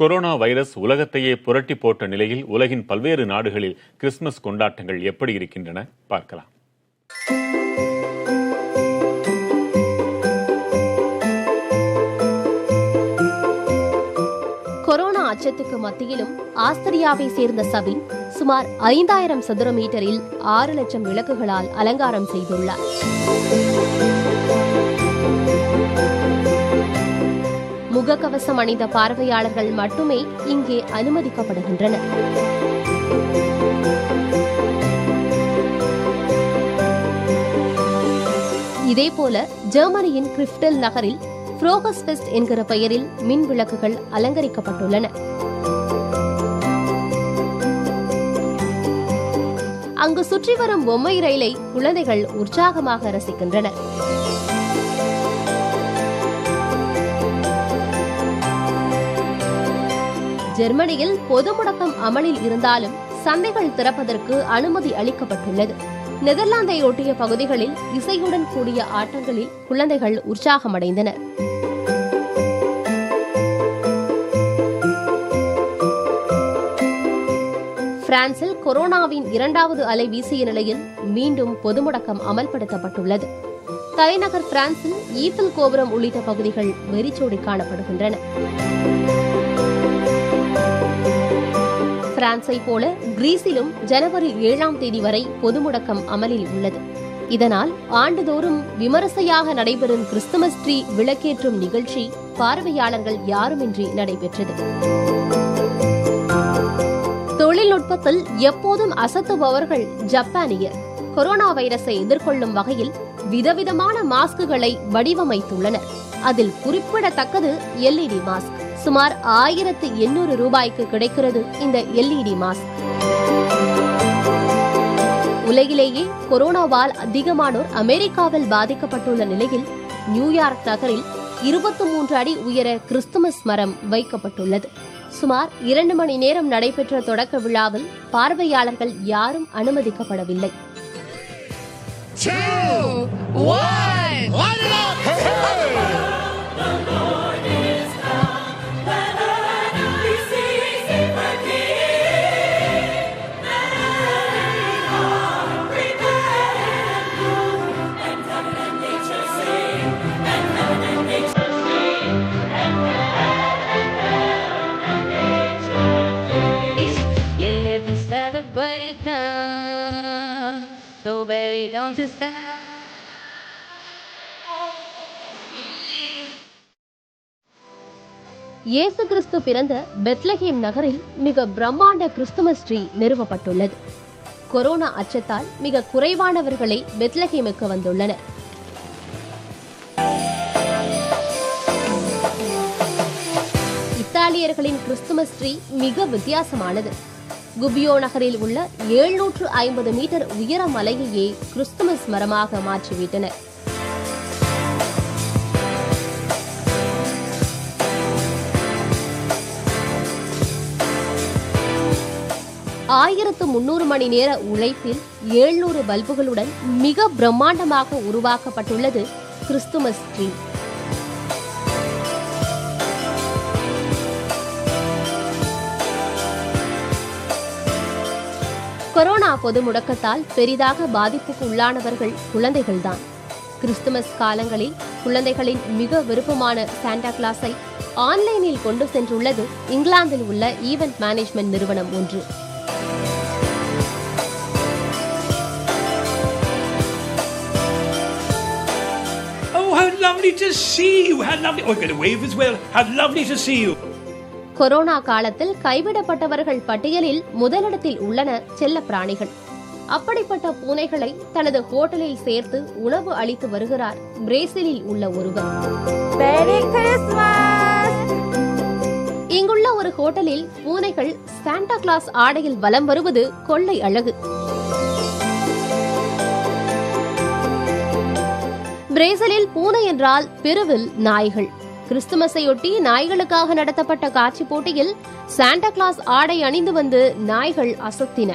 Corona virus உலகத்தையே புரட்டி போட்ட நிலையில் உலகின் பல்வேறு நாடுகளில் கிறிஸ்துமஸ் கொண்டாட்டங்கள் எப்படி இருக்கின்றன பார்க்கலாம். கொரோனா அச்சத்துக்கு மத்தியிலும் ஆஸ்திரியாவை சேர்ந்த சபின் சுமார் 5000 சதுர மீட்டரில் 6 லட்சம் விளக்குகளால் அலங்காரம் செய்துள்ளார். முகக்கவசம் அணிந்த பார்வையாளர்கள் மட்டுமே இங்கே அனுமதிக்கப்படுகின்றனர். இதேபோல ஜெர்மனியின் கிரிப்டல் நகரில் ஃப்ரோகஸ் ஃபெஸ்ட் என்கிற பெயரில் மின் விளக்குகள் அலங்கரிக்கப்பட்டுள்ளன. அங்கு சுற்றி வரும் பொம்மை ரயிலை குழந்தைகள் உற்சாகமாக ரசிக்கின்றனர். ஜெர்மனியில் பொது முடக்கம் அமலில் இருந்தாலும் சந்தைகள் திறப்பதற்கு அனுமதி அளிக்கப்பட்டுள்ளது. நெதர்லாந்தை ஒட்டிய பகுதிகளில் இசையுடன் கூடிய ஆட்டங்களில் குழந்தைகள் உற்சாகமடைந்தனர். பிரான்சில் கொரோனாவின் 2வது அலை வீசிய நிலையில் மீண்டும் பொது முடக்கம் அமல்படுத்தப்பட்டுள்ளது. தலைநகர் பிரான்சில் ஈஃபில் கோபுரம் உள்ளிட்ட பகுதிகள் வெறிச்சோடி காணப்படுகின்றன. பிரான்சை போல கிரீஸிலும் ஜனவரி 7ஆம் தேதி வரை பொது முடக்கம் அமலில் உள்ளது. இதனால் ஆண்டுதோறும் விமரிசையாக நடைபெறும் கிறிஸ்துமஸ் ட்ரீ விளக்கேற்றும் நிகழ்ச்சி பார்வையாளர்கள் யாருமின்றி நடைபெற்றது. தொழில்நுட்பத்தில் எப்போதும் அசத்துபவர்கள் ஜப்பானியர் கொரோனா வைரஸை எதிர்கொள்ளும் வகையில் விதவிதமான மாஸ்குகளை வடிவமைத்துள்ளனர். அதில் குறிப்பிடத்தக்கது LED மாஸ்க். சுமார் 1800 ரூபாய்க்கு கிடைக்கிறது இந்த LED மாஸ்க். உலகிலேயே கொரோனாவால் அதிகமானோர் அமெரிக்காவில் பாதிக்கப்பட்டுள்ள நிலையில் நியூயார்க் நகரில் 23 அடி உயர கிறிஸ்துமஸ் மரம் வைக்கப்பட்டுள்ளது. சுமார் 2 மணி நேரம் நடைபெற்ற தொடக்க விழாவில் பார்வையாளர்கள் யாரும் அனுமதிக்கப்படவில்லை. இயேசு கிறிஸ்து பிறந்த பெத்லஹேம் நகரில் மிக பிரம்மாண்ட கிறிஸ்துமஸ் ட்ரீ நிறுவப்பட்டுள்ளது. கொரோனா அச்சத்தால் மிக குறைவானவர்களே பெத்லஹேமுக்கு வந்துள்ளனர். இத்தாலியர்களின் கிறிஸ்துமஸ் ட்ரீ மிக வித்தியாசமானது. குபியோ நகரில் உள்ள 750 மீட்டர் உயர மலையையே கிறிஸ்துமஸ் மரமாக மாற்றிவிட்டனர். ஆயிரத்து 300 மணி நேர உழைப்பில் 700 பல்புகளுடன் மிக பிரம்மாண்டமாக உருவாக்கப்பட்டுள்ளது கிறிஸ்துமஸ் ட்ரீ. கொரோனா பொது முடக்கத்தால் பெரிதாக பாதிப்புக்கு உள்ளானவர்கள் குழந்தைகள்தான். கிறிஸ்துமஸ் காலங்களில் குழந்தைகளின் மிக விருப்பமான சாண்டா கிளாஸை ஆன்லைனில் கொண்டு சென்றுள்ளது இங்கிலாந்தில் உள்ள ஈவென்ட் மேனேஜ்மெண்ட் நிறுவனம் ஒன்று. Lovely to see you. How lovely. Oh, I'm going to wave as well. How lovely to see you. Corona காலத்தில் கைவிடப்பட்டவர்கள் பட்டியலில் முதலிடத்தில் உள்ளன செல்ல பிராணிகள். அப்படிப்பட்ட பூனைகளை தனது ஹோட்டலில் சேர்த்து உணவு அளித்து வருகிறார் பிரேசிலில் உள்ள ஒருவர். இங்குள்ள ஒரு ஹோட்டலில் பூனைகள் சாண்டா கிளாஸ் ஆடையில் வலம் வருவது கொள்ளை அழகு. பிரேசிலில் பூனை என்றால் பெருவில் நாய்கள். கிறிஸ்துமஸையொட்டி நாய்களுக்காக நடத்தப்பட்ட காட்சி போட்டியில் சாண்டா கிளாஸ் ஆடை அணிந்து வந்து நாய்கள் அசத்தின.